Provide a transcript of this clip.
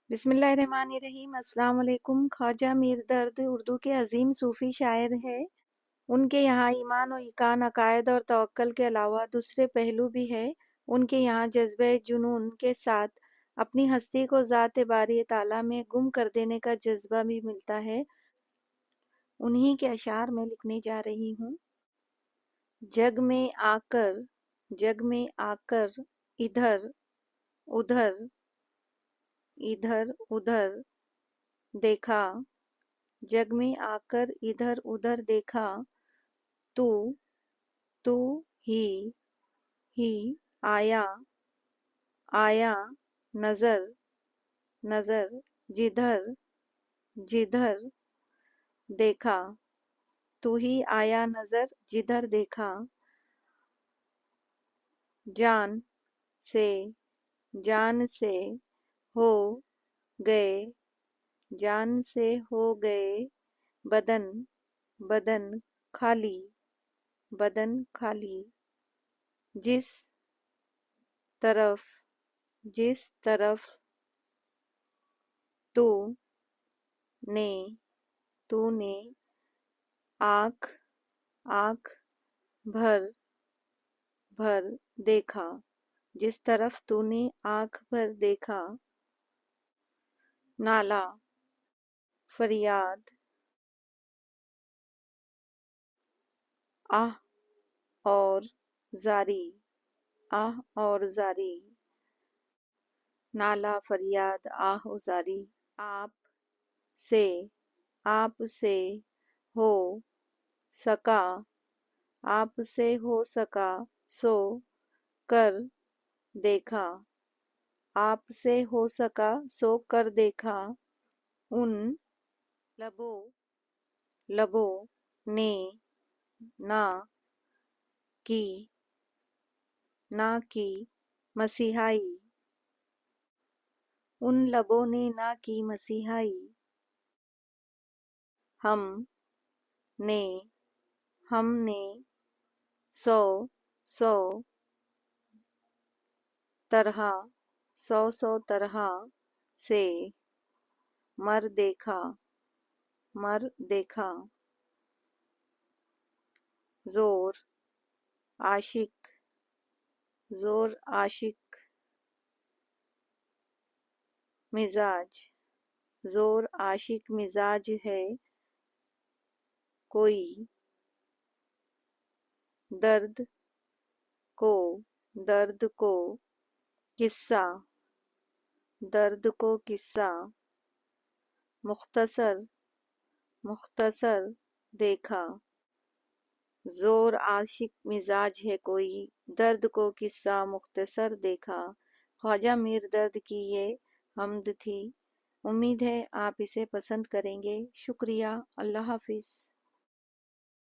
बिस्मिल्लाहिर्रहमानिर्रहीम। अस्सलाम वालेकुम। ख्वाजा मीर दर्द उर्दू के अजीम सूफ़ी शायर हैं। उनके यहाँ ईमान और इकान, अकायद और तवक्ल के अलावा दूसरे पहलू भी है। उनके यहाँ जज्बे जुनून के साथ अपनी हस्ती को ज़ात बारी ताला में गुम कर देने का जज्बा भी मिलता है। उन्हीं के अशार में लिखने जा रही हूँ। जग में आकर, जग में आकर इधर उधर, इधर उधर देखा, जग में आकर इधर उधर देखा, तू तू ही आया आया नजर नजर, जिधर जिधर देखा, तू ही आया नजर जिधर देखा। जान से जान से हो गए, जान से हो गए बदन बदन खाली, बदन खाली। जिस तरफ जिस तरफ तू ने तूने आँख आँख भर भर देखा, जिस तरफ तूने आँख भर देखा। नाला फरियाद आह और जारी, आह और जारी। नाला फरियाद आह और जारी। आप से आप से हो सका, आप से हो सका सो कर देखा, आप से हो सका सो कर देखा। उन लबों लबों ने ना की ना की मसीहाई, उन लबों ने ना की मसीहाई। हम ने हमने सौ सौ तरह सौ सौ तरह से मर देखा, मर देखा। जोर आशिक जोर आशिक मिजाज, जोर आशिक मिजाज है कोई। दर्द को दर्द को किस्सा, दर्द को किस्सा। मुख्तसर मुख्तसर देखा, जोर आशिक मिजाज है कोई, दर्द को किस्सा मुख्तसर देखा। ख्वाजा मीर दर्द की ये हमद थी। उम्मीद है आप इसे पसंद करेंगे। शुक्रिया। अल्लाह हाफिज़।